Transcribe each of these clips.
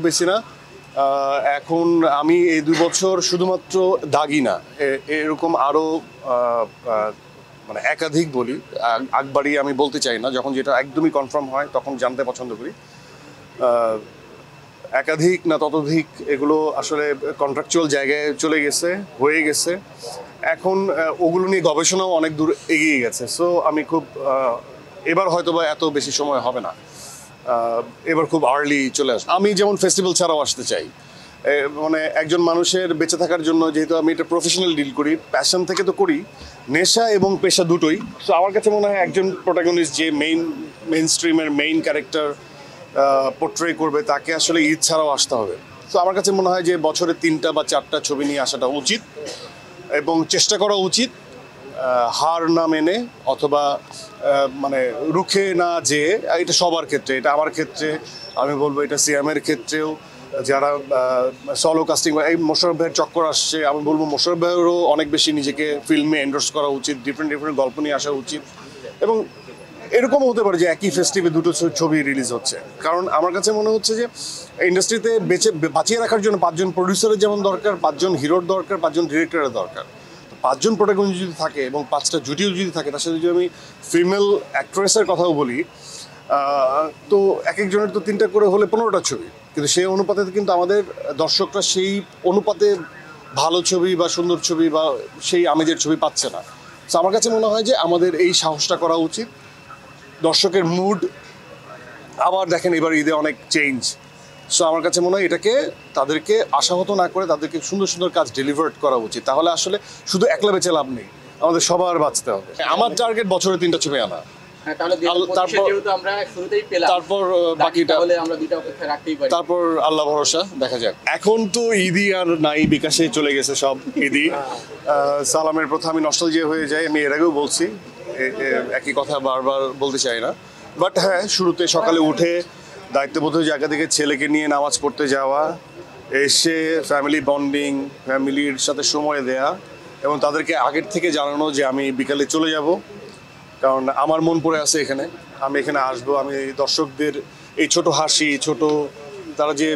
বেশি না। এখন আমি এই 2 বছর শুধুমাত্র দাগি না, এরকম আরও মানে একাধিক বলি, আকবারই আমি বলতে চাই না, যখন যেটা একদমই কনফার্ম হয় তখন জানতে পছন্দ করি। একাধিক না ততোধিক এগুলো আসলে কন্ট্রাকচুয়াল জায়গায় চলে গেছে, হয়ে গেছে। এখন ওগুলো নিয়ে গবেষণাও অনেক দূর এগিয়ে গেছে। সো আমি খুব এবার হয়তো বা এত বেশি সময় হবে না, এবার খুব আর্লি চলে আসবে। আমি যেমন ফেস্টিভ্যাল ছাড়াও আসতে চাই, মানে একজন মানুষের বেঁচে থাকার জন্য, যেহেতু আমি এটা প্রফেশনাল ডিল করি, প্যাশন থেকে তো করি, নেশা এবং পেশা দুটোই। সো আমার কাছে মনে হয় একজন প্রোটাগনিস্ট যে মেইন স্ট্রিমের মেইন ক্যারেক্টার পোর্ট্রে করবে, তাকে আসলে ঈদ ছাড়াও আসতে হবে। তো আমার কাছে মনে হয় যে বছরে 3টা বা 4টা ছবি নিয়ে আসাটা উচিত এবং চেষ্টা করা উচিত হার না মেনে, অথবা মানে রুখে না যে, এটা সবার ক্ষেত্রে, এটা আমার ক্ষেত্রে, আমি বলবো এটা সিয়ামের ক্ষেত্রেও, যারা সলো কাস্টিং এই মোশাররফ ভাইয়ের চক্কর আসছে, আমি বলবো মোশাররফ ভাইয়েরও অনেক বেশি নিজেকে ফিল্মে এন্ডোর্স করা উচিত, ডিফারেন্ট গল্প নিয়ে আসা উচিত। এবং এরকমও হতে পারে যে একই ফেস্টিভ্যালে 2টো ছবি রিলিজ হচ্ছে, কারণ আমার কাছে মনে হচ্ছে যে ইন্ডাস্ট্রিতে বাঁচিয়ে রাখার জন্য 5জন প্রডিউসারের যেমন দরকার, 5জন হিরোর দরকার, 5জন ডিরেক্টরের দরকার। 5জন প্রোটাগনিস্ট যদি থাকে এবং 5টা জুটিও যদি থাকে, তার সাথে যদি আমি ফিমেল অ্যাক্ট্রেসের কথাও বলি, তো এক একজনের তো 3টা করে হলে 15টা ছবি, কিন্তু সেই অনুপাতে কিন্তু আমাদের দর্শকরা সেই অনুপাতে ভালো ছবি বা সুন্দর ছবি বা সেই আমেজের ছবি পাচ্ছে না। তো আমার কাছে মনে হয় যে আমাদের এই সাহসটা করা উচিত। দর্শকের মুড আবার দেখেন এবার ঈদে অনেক চেঞ্জ। সো আমার কাছে মনে হয় এটাকে তাদেরকে আশাহত না করে তাদেরকে সুন্দর কাজ ডেলিভার করা উচিত। তাহলে আসলে শুধু একলা বেঁচে লাভ নেই, আমাদের সবার বাঁচতে হবে। আমার টার্গেট বছরে 3টা ছবি আনা, তারপর বাকিটা তারপর আল্লাহ ভরসা, দেখা যাক। এখন তো ঈদই আর নাই, বিকাশে চলে গেছে সব ঈদই। সালামের প্রথা আমি নস্টালজিয়া হয়ে যাই, আমি এর আগেও বলছি, একই কথা বারবার বলতে চাই না। বাট হ্যাঁ, শুরুতে সকালে উঠে দায়িত্ববোধ জায়গা থেকে ছেলেকে নিয়ে নামাজ পড়তে যাওয়া, এসে ফ্যামিলি বন্ডিং, ফ্যামিলির সাথে সময় দেয়া এবং তাদেরকে আগের থেকে জানানো যে আমি বিকালে চলে যাব, কারণ আমার মন পড়ে আছে এখানে, আমি এখানে আসবো। আমি দর্শকদের এই ছোট হাসি, ছোট তারা যে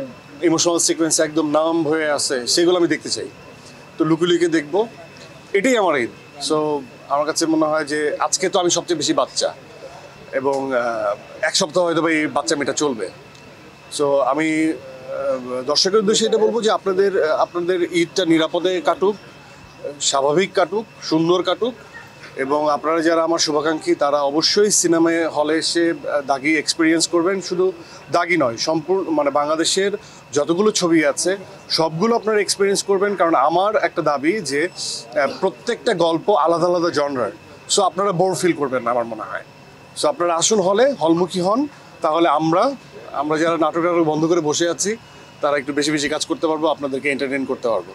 ইমোশনাল সিকোয়েন্স একদম নাম হয়ে আছে, সেগুলো আমি দেখতে চাই। তো লুকিয়ে দেখবো, এটাই আমার ঈদ। সো আমার কাছে মনে হয় যে আজকে তো আমি সবচেয়ে বেশি বাচ্চা, এবং 1 সপ্তাহ হয়তো এই বাচ্চা মেয়েটা চলবে। সো আমি দর্শকের উদ্দেশ্যে এটা বলবো যে আপনাদের ঈদটা নিরাপদে কাটুক, স্বাভাবিক কাটুক, সুন্দর কাটুক। এবং আপনারা যারা আমার শুভাকাঙ্ক্ষী, তারা অবশ্যই সিনেমা হলে এসে দাগি এক্সপিরিয়েন্স করবেন। শুধু দাগি নয়, সম্পূর্ণ মানে বাংলাদেশের যতগুলো ছবি আছে সবগুলো আপনারা এক্সপিরিয়েন্স করবেন, কারণ আমার একটা দাবি যে প্রত্যেকটা গল্প আলাদা আলাদা জনরার। সো আপনারা বোর ফিল করবেন না আমার মনে হয়। সো আপনারা আসুন, হলমুখী হন, তাহলে আমরা যারা নাটক বন্ধ করে বসে আছি, তারা একটু বেশি কাজ করতে পারবো, আপনাদেরকে এন্টারটেইন করতে পারবো।